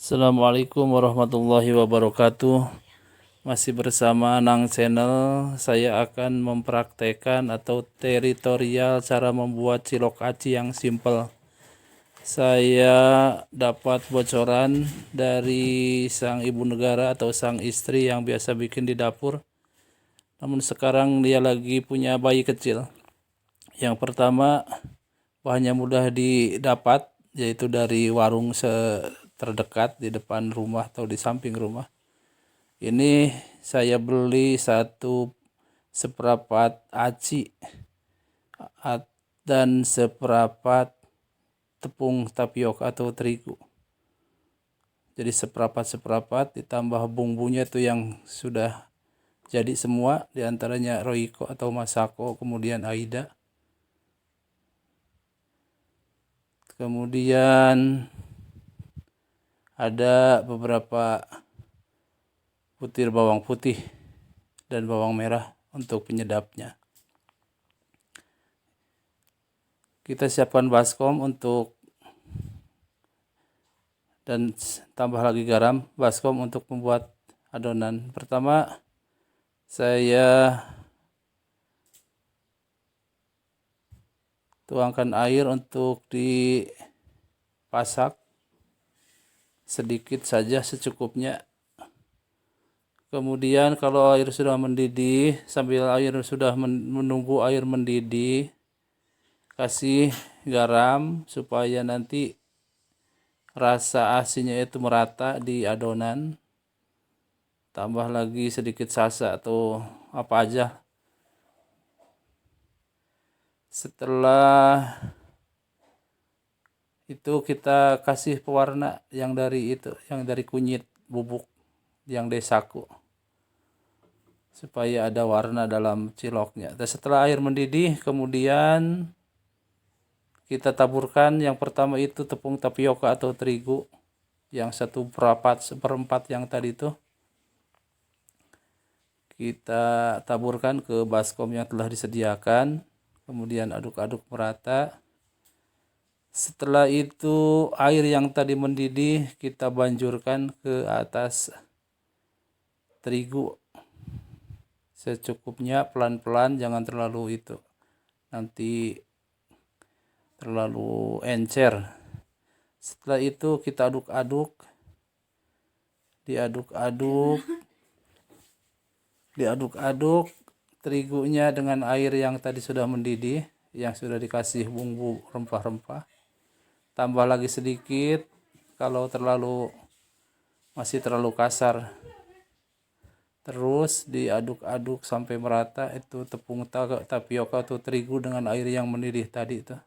Assalamualaikum warahmatullahi wabarakatuh. Masih bersama Nang Channel. Saya akan mempraktekkan atau tutorial cara membuat cilok aci yang simple. Saya dapat bocoran dari sang ibu negara atau sang istri yang biasa bikin di dapur. Namun sekarang dia lagi punya bayi kecil. Yang pertama, bahannya mudah didapat, yaitu dari warung terdekat di depan rumah atau di samping rumah. Ini saya beli satu seperempat aci dan seperempat tepung tapioka atau terigu. Jadi seperempat ditambah bumbunya itu yang sudah jadi semua, diantaranya Royco atau Masako, kemudian Aida. Kemudian ada beberapa butir bawang putih dan bawang merah untuk penyedapnya. Kita siapkan baskom dan tambah lagi garam, baskom untuk membuat adonan. Pertama, saya tuangkan air untuk dipasak sedikit saja, secukupnya. Kemudian kalau air sudah mendidih, sambil air sudah menunggu air mendidih, kasih garam supaya nanti rasa asinnya itu merata di adonan. Tambah lagi sedikit salsa atau apa aja. Setelah itu kita kasih pewarna yang dari kunyit bubuk yang desaku, supaya ada warna dalam ciloknya. Dan setelah air mendidih, kemudian kita taburkan yang pertama itu tepung tapioka atau terigu yang seperempat yang tadi itu. Kita taburkan ke baskom yang telah disediakan, kemudian aduk-aduk merata. Setelah itu air yang tadi mendidih kita banjurkan ke atas terigu secukupnya, pelan-pelan, jangan terlalu nanti terlalu encer. Setelah itu kita aduk-aduk, diaduk-aduk terigunya dengan air yang tadi sudah mendidih, yang sudah dikasih bumbu rempah-rempah. Tambah lagi sedikit kalau masih terlalu kasar. Terus diaduk-aduk sampai merata itu tepung tapioka atau terigu dengan air yang mendidih tadi itu.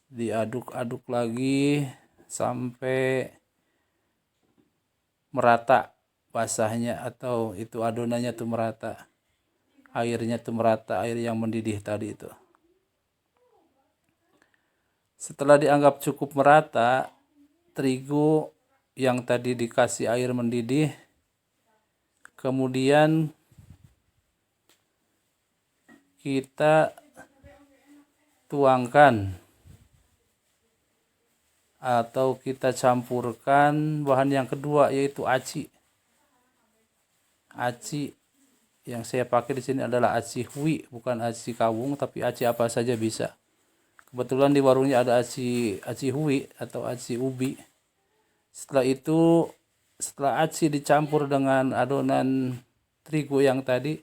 Diaduk-aduk lagi sampai merata basahnya, atau itu adonannya tuh merata. Airnya tuh merata, air yang mendidih tadi itu. Setelah dianggap cukup merata, terigu yang tadi dikasih air mendidih, kemudian kita tuangkan atau kita campurkan bahan yang kedua, yaitu aci. Aci yang saya pakai di sini adalah aci hui, bukan aci kawung, tapi aci apa saja bisa. Kebetulan di warungnya ada aci hui atau aci ubi. Setelah aci dicampur dengan adonan terigu yang tadi,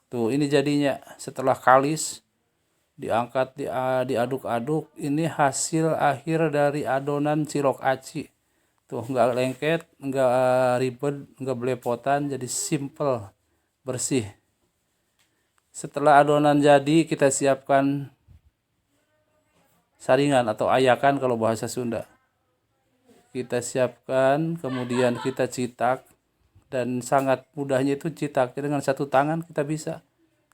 tuh ini jadinya. Setelah kalis, diangkat, diaduk-aduk, ini hasil akhir dari adonan cilok aci. Tuh, nggak lengket, nggak ribet, nggak belepotan, jadi simple, bersih. Setelah adonan jadi, kita siapkan saringan atau ayakan kalau bahasa Sunda. Kita siapkan, kemudian kita citak, dan sangat mudahnya itu citak. Dengan satu tangan kita bisa.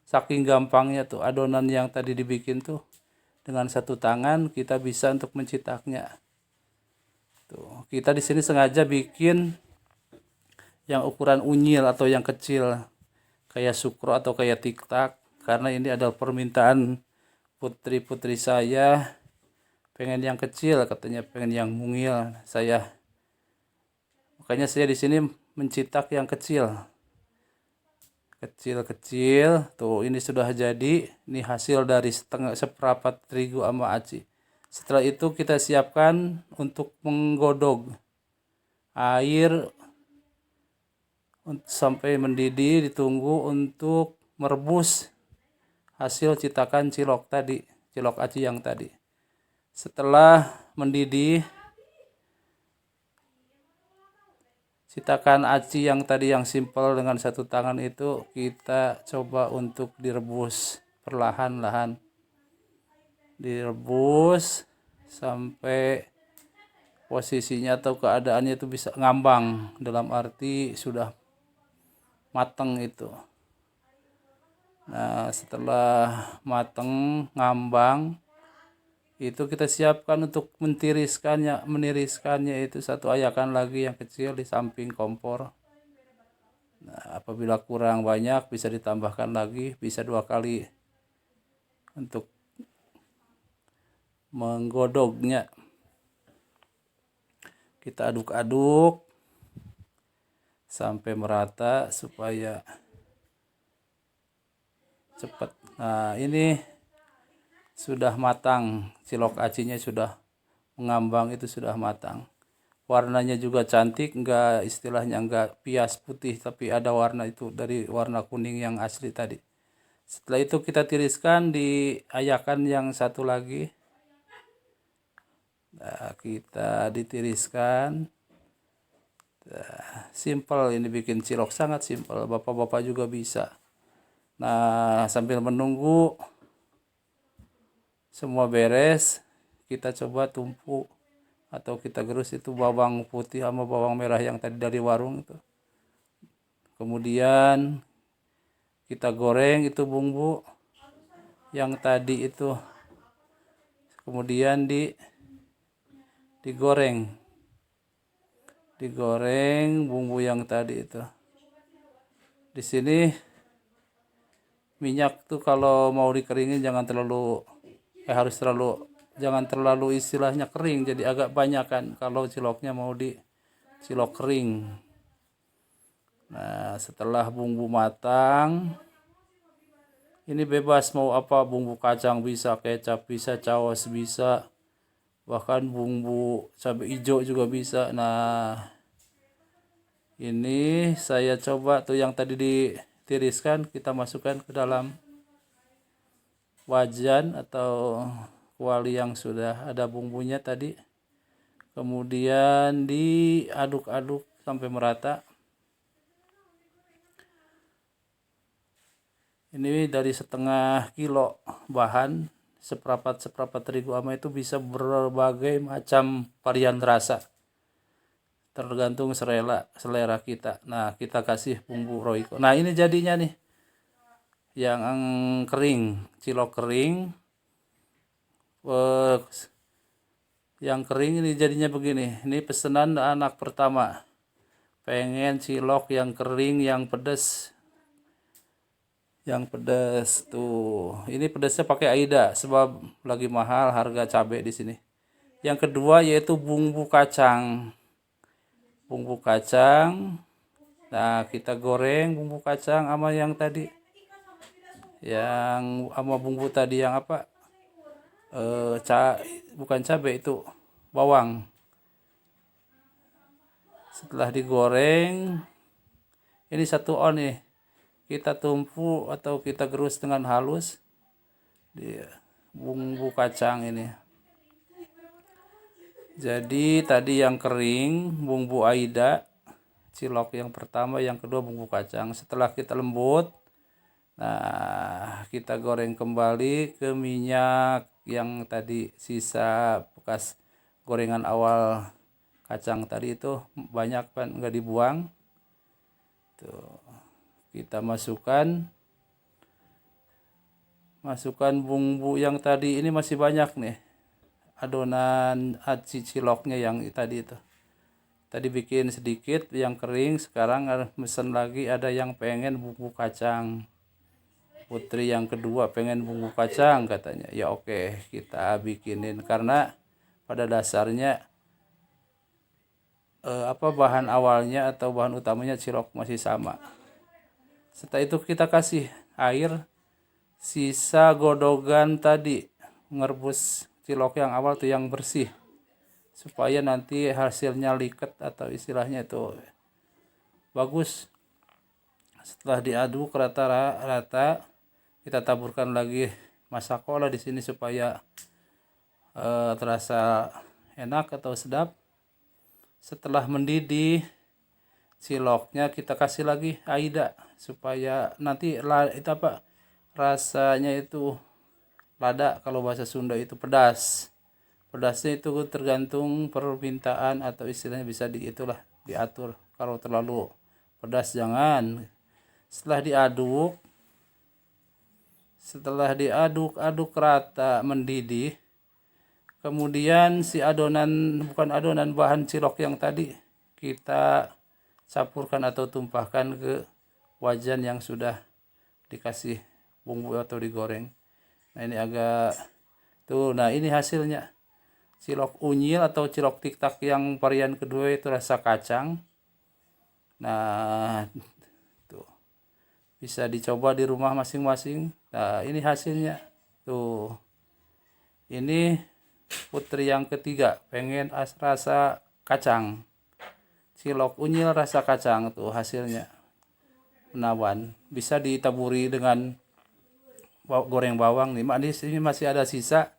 Saking gampangnya tuh adonan yang tadi dibikin tuh, dengan satu tangan kita bisa untuk mencitaknya. Tuh, kita di sini sengaja bikin yang ukuran unyil atau yang kecil, kayak sukro atau kayak tiktak, karena ini adalah permintaan putri-putri saya. pengen yang kecil, katanya pengen yang mungil. Makanya saya di sini mencetak yang kecil. Kecil-kecil. Tuh, ini sudah jadi. Ini hasil dari seperempat terigu sama aci. Setelah itu kita siapkan untuk menggodok air sampai mendidih, ditunggu untuk merebus hasil citakan cilok tadi, cilok aci yang tadi. Setelah mendidih, citakan aci yang tadi yang simpel dengan satu tangan itu kita coba untuk direbus perlahan-lahan. Direbus sampai posisinya atau keadaannya itu bisa ngambang, dalam arti sudah mateng itu. Nah, setelah mateng ngambang itu kita siapkan untuk meniriskannya itu satu ayakan lagi yang kecil di samping kompor. Nah, apabila kurang banyak bisa ditambahkan lagi, bisa 2 kali untuk menggodoknya. Kita aduk-aduk sampai merata supaya cepat. Nah, ini sudah matang, cilok acinya sudah mengambang, itu sudah matang. Warnanya juga cantik, istilahnya enggak pias putih, tapi ada warna itu dari warna kuning yang asli tadi. Setelah itu kita tiriskan di ayakan yang satu lagi. Nah, kita ditiriskan. Nah, simple ini bikin cilok, sangat simple, bapak-bapak juga bisa. Nah, sambil menunggu semua beres, kita coba tumpuk atau kita gerus itu bawang putih sama bawang merah yang tadi dari warung itu. Kemudian kita goreng itu bumbu yang tadi itu. Kemudian digoreng. Digoreng bumbu yang tadi itu. Di sini minyak tuh kalau mau dikeringin jangan terlalu jangan terlalu istilahnya kering, jadi agak banyak kan kalau ciloknya mau cilok kering. Nah, setelah bumbu matang, ini bebas mau apa, bumbu kacang bisa, kecap bisa, caos bisa, bahkan bumbu cabai hijau juga bisa. Nah, ini saya coba tuh yang tadi ditiriskan kita masukkan ke dalam wajan atau kuali yang sudah ada bumbunya tadi. Kemudian diaduk-aduk sampai merata. Ini dari setengah kilo bahan, seperempat terigu ama itu bisa berbagai macam varian rasa. Tergantung selera kita. Nah, kita kasih bumbu Royco. Nah, ini jadinya nih. Yang kering, cilok kering. Yang kering ini jadinya begini. Ini pesanan anak pertama. Pengen cilok yang kering, yang pedas. Yang pedas tuh. Ini pedasnya pakai AIDA sebab lagi mahal harga cabai di sini. Yang kedua yaitu bumbu kacang. Bumbu kacang. Nah, kita goreng bumbu kacang sama yang tadi. Yang sama bumbu tadi yang apa? Bukan cabai, itu bawang. Setelah digoreng, ini 1 on nih. Kita tumpuk atau kita gerus dengan halus di bumbu kacang ini. Jadi tadi yang kering bumbu AIDA, cilok yang pertama, yang kedua bumbu kacang. Setelah kita lembut, nah kita goreng kembali ke minyak yang tadi sisa bekas gorengan awal kacang tadi itu banyak kan, nggak dibuang. Tuh, kita masukkan bumbu yang tadi, ini masih banyak nih adonan aci ciloknya yang tadi itu. Tadi bikin sedikit yang kering, sekarang mesen lagi, ada yang pengen bumbu kacang. Putri yang kedua pengen bumbu kacang katanya. Ya oke, kita bikinin karena pada dasarnya bahan awalnya atau bahan utamanya cilok masih sama. Setelah itu kita kasih air sisa godogan tadi, ngerebus cilok yang awal tuh yang bersih, supaya nanti hasilnya liket atau istilahnya itu bagus. Setelah diaduk rata-rata, kita taburkan lagi masakola di sini supaya terasa enak atau sedap. Setelah mendidih ciloknya, kita kasih lagi aida supaya nanti rasanya itu lada. Kalau bahasa Sunda itu pedas. Pedasnya itu tergantung permintaan atau istilahnya bisa diatur. Kalau terlalu pedas jangan. Setelah diaduk rata mendidih, kemudian bahan cilok yang tadi kita campurkan atau tumpahkan ke wajan yang sudah dikasih bumbu atau digoreng. Nah ini nah ini hasilnya. Cilok unyil atau cilok tiktak yang varian kedua itu rasa kacang. Nah, tuh bisa dicoba di rumah masing-masing. Nah, ini hasilnya. Tuh. Ini putri yang ketiga, pengen rasa kacang. Cilok unyil rasa kacang tuh hasilnya. Menawan. Bisa ditaburi dengan goreng bawang nih. Ini masih ada sisa.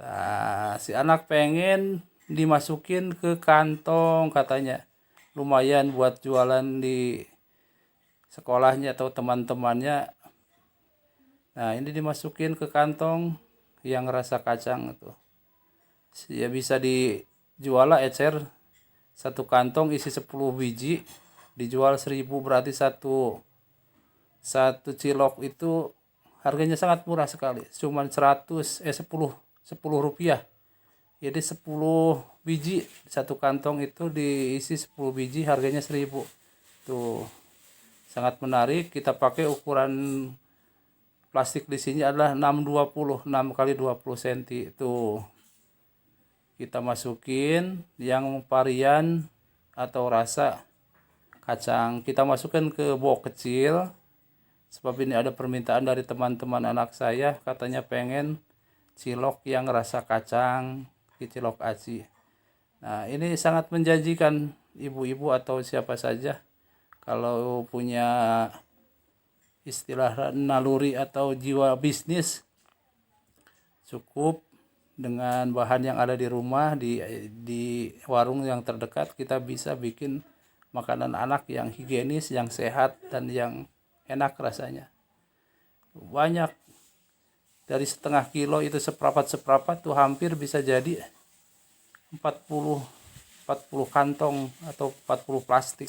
Nah, si anak pengen dimasukin ke kantong katanya. Lumayan buat jualan di sekolahnya atau teman-temannya. Nah, ini dimasukin ke kantong yang rasa kacang itu. Ya bisa dijual lah ecer. Satu kantong isi 10 biji, dijual 1.000, berarti satu cilok itu harganya sangat murah sekali. Cuman 10 rupiah. Jadi 10 biji satu kantong itu diisi 10 biji, harganya 1.000. Tuh. Sangat menarik. Kita pakai ukuran plastik di sini adalah 6 kali 20 cm. Tuh. Kita masukin yang varian atau rasa kacang. Kita masukkan ke box kecil. Sebab ini ada permintaan dari teman-teman anak saya, katanya pengen cilok yang rasa kacang, cilok aci. Nah, ini sangat menjanjikan ibu-ibu atau siapa saja kalau punya istilah naluri atau jiwa bisnis. Cukup dengan bahan yang ada di rumah, di warung yang terdekat, kita bisa bikin makanan anak yang higienis, yang sehat, dan yang enak rasanya. Banyak. Dari setengah kilo itu seprapat tuh hampir bisa jadi 40 kantong atau 40 plastik.